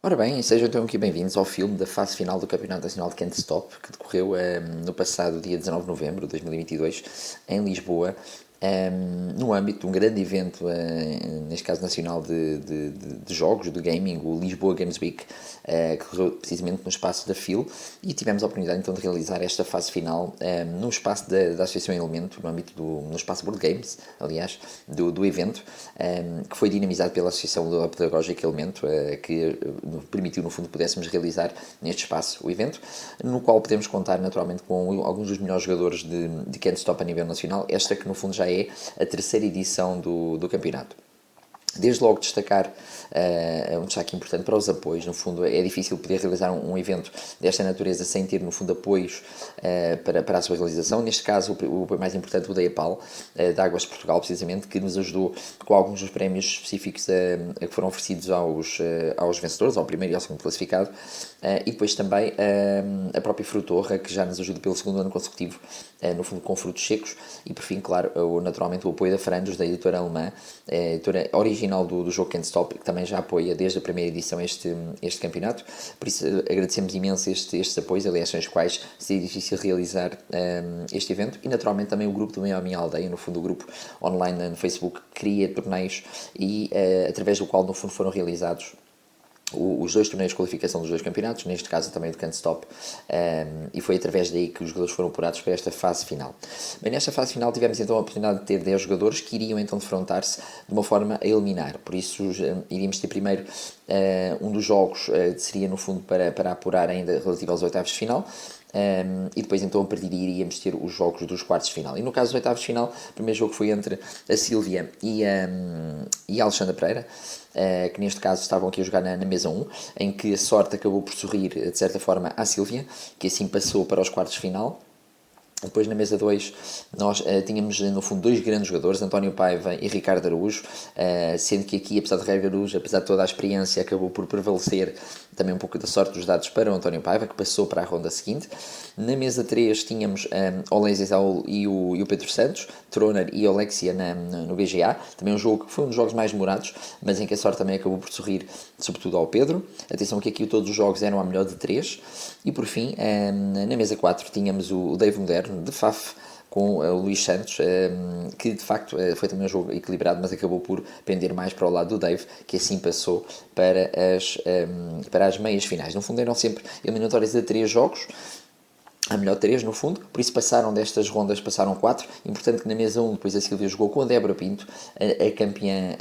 Ora bem, sejam então aqui bem-vindos ao filme da fase final do Campeonato Nacional de Can't Stop, que decorreu no passado dia 19 de novembro de 2022, em Lisboa, no âmbito de um grande evento, neste caso nacional de jogos, de gaming, o Lisboa Games Week, que decorreu precisamente no espaço da FIL, e tivemos a oportunidade então de realizar esta fase final no espaço da Associação Elemento, no âmbito no espaço Board Games, aliás, do evento, que foi dinamizado pela Associação Pedagógica Elemento, que permitiu, no fundo, pudéssemos realizar neste espaço o evento, no qual podemos contar naturalmente com alguns dos melhores jogadores de Can't Stop a nível nacional, esta que no fundo já é a terceira edição do campeonato. Desde logo destacar um destaque importante para os apoios. No fundo, é difícil poder realizar um evento desta natureza sem ter, no fundo, apoios para a sua realização. Neste caso, o mais importante, o da EPAL, da Águas de Portugal, precisamente, que nos ajudou com alguns dos prémios específicos que foram oferecidos aos vencedores, ao primeiro e ao segundo classificado. E depois também a própria Frutorra, que já nos ajuda pelo segundo ano consecutivo, no fundo, com frutos secos. E, por fim, claro, naturalmente, o apoio da Franjos, da editora alemã, editora original do jogo Can't Stop, que também já apoia desde a primeira edição este campeonato. Por isso agradecemos imenso estes apoios, aliás, sem os quais seria difícil realizar este evento. E naturalmente também o grupo do Meio à Minha Aldeia, no fundo o grupo online no Facebook, que cria torneios e através do qual no fundo foram realizados os dois torneios de qualificação dos dois campeonatos, neste caso também do Can't Stop, e foi através daí que os jogadores foram apurados para esta fase final. Bem, nesta fase final tivemos então a oportunidade de ter 10 jogadores que iriam então defrontar-se de uma forma a eliminar, por isso iríamos ter primeiro um dos jogos seria no fundo para apurar ainda relativo aos oitavos de final, e depois então a partir daí iríamos ter os jogos dos quartos de final. E no caso dos oitavos de final, o primeiro jogo foi entre a Sílvia e a Alexandra Pereira, que neste caso estavam aqui a jogar na mesa 1, em que a sorte acabou por sorrir de certa forma à Sílvia, que assim passou para os quartos de final. Depois na mesa 2 nós tínhamos no fundo dois grandes jogadores, António Paiva e Ricardo Araújo, sendo que aqui, apesar de Ricardo Araújo, apesar de toda a experiência, acabou por prevalecer também um pouco da sorte dos dados para o António Paiva, que passou para a ronda seguinte. Na mesa 3 tínhamos Olésio Isaú e o Pedro Santos, Troner e Alexia no BGA, também um jogo que foi um dos jogos mais demorados, mas em que a sorte também acabou por sorrir, sobretudo ao Pedro. Atenção que aqui todos os jogos eram a melhor de 3. E por fim, na mesa 4 tínhamos o Dave Moderno, de Faf, com o Luís Santos, que de facto foi também um jogo equilibrado, mas acabou por pender mais para o lado do Dave, que assim passou para as meias finais. No fundo eram sempre eliminatórias de 3 jogos, a melhor 3 no fundo, por isso passaram destas rondas, passaram 4, importante que na mesa 1 depois a Silvia jogou com a Débora Pinto, a campeã,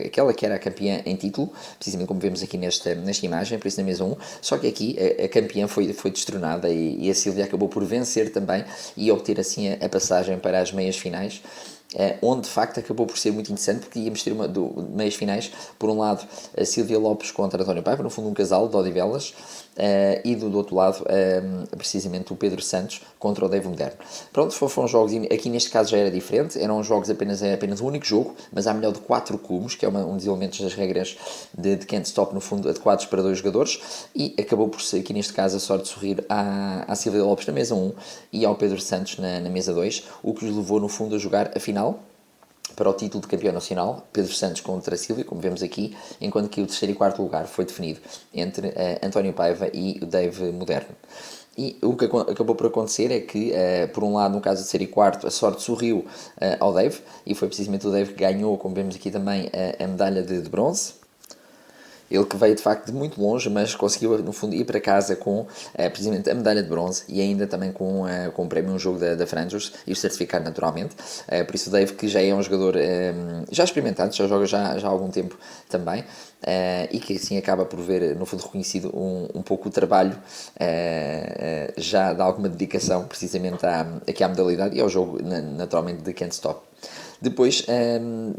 aquela que era a campeã em título, precisamente como vemos aqui nesta imagem, por isso na mesa 1, só que aqui a campeã foi destronada e a Silvia acabou por vencer também e obter assim a passagem para as meias finais, onde de facto acabou por ser muito interessante, porque íamos ter meias finais, por um lado a Sílvia Lopes contra António Paiva, no fundo um casal de Odivelas, e do outro lado precisamente o Pedro Santos contra o Dave Moderno. Pronto, foram jogos, aqui neste caso já era diferente, eram jogos apenas um único jogo, mas há melhor de 4 cubos, que é um dos elementos das regras de Can't Stop, no fundo adequados para 2 jogadores, e acabou por ser aqui neste caso a sorte de sorrir à Sílvia Lopes na mesa 1 e ao Pedro Santos na mesa 2, o que os levou no fundo a jogar a final para o título de campeão nacional, Pedro Santos contra a Sílvia, como vemos aqui, enquanto que o terceiro e quarto lugar foi definido entre António Paiva e o Dave Moderno. E o que acabou por acontecer é que, por um lado, no caso de ser e quarto, a sorte sorriu ao Dave, e foi precisamente o Dave que ganhou, como vemos aqui também, a medalha de bronze. Ele que veio de facto de muito longe, mas conseguiu no fundo ir para casa com precisamente a medalha de bronze e ainda também com o prémio, um jogo da Franjos e o certificado naturalmente. Por isso o Dave, que já é um jogador já experimentado, já joga já há algum tempo também, e que assim acaba por ver no fundo reconhecido um pouco o trabalho já de alguma dedicação precisamente aqui à modalidade e ao jogo naturalmente de Can't Stop. Depois,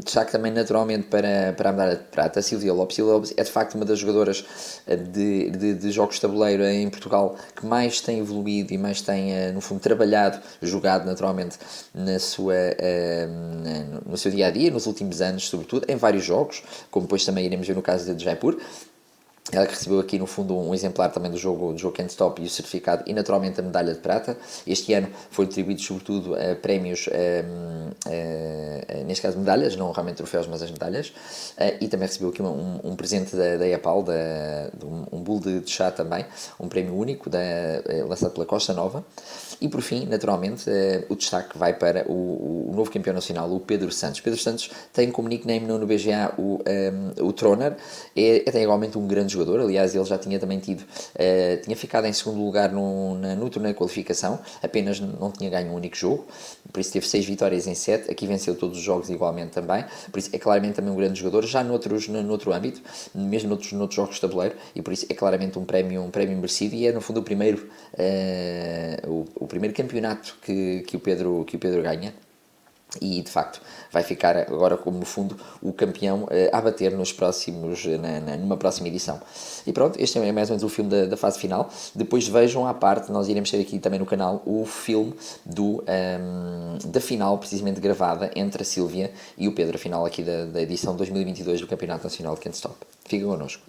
destaque também naturalmente para a medalha de prata, a Sílvia Lopes. Sílvia Lopes é de facto uma das jogadoras de jogos de tabuleiro em Portugal que mais tem evoluído e mais tem, no fundo, trabalhado, jogado naturalmente no seu dia a dia, nos últimos anos, sobretudo, em vários jogos, como depois também iremos ver no caso de Jaipur. Ela que recebeu aqui, no fundo, um exemplar também do jogo Can't Stop e o certificado e, naturalmente, a medalha de prata. Este ano foram atribuídos, sobretudo, prémios, neste caso medalhas, não realmente troféus, mas as medalhas. E também recebeu aqui um presente da EPAL, um bolo de chá também, um prémio único lançado pela Costa Nova. E, por fim, naturalmente, o destaque vai para o novo campeão nacional, o Pedro Santos. Pedro Santos tem como nickname no BGA o Troner, tem igualmente um grande jogador. Aliás, ele já tinha também tinha ficado em segundo lugar no torneio de qualificação, apenas não tinha ganho um único jogo, por isso teve 6 vitórias em 7, aqui venceu todos os jogos igualmente também, por isso é claramente também um grande jogador, já noutro âmbito, mesmo noutros jogos de tabuleiro, e por isso é claramente um prémio merecido, e é no fundo o primeiro campeonato que o Pedro ganha, e de facto vai ficar agora como no fundo o campeão a bater numa próxima edição. E pronto, este é mais ou menos o filme da fase final. Depois vejam à parte, nós iremos ter aqui também no canal o filme da final, precisamente gravada entre a Sílvia e o Pedro, a final aqui da edição 2022 do Campeonato Nacional de Can't Stop. Fiquem connosco.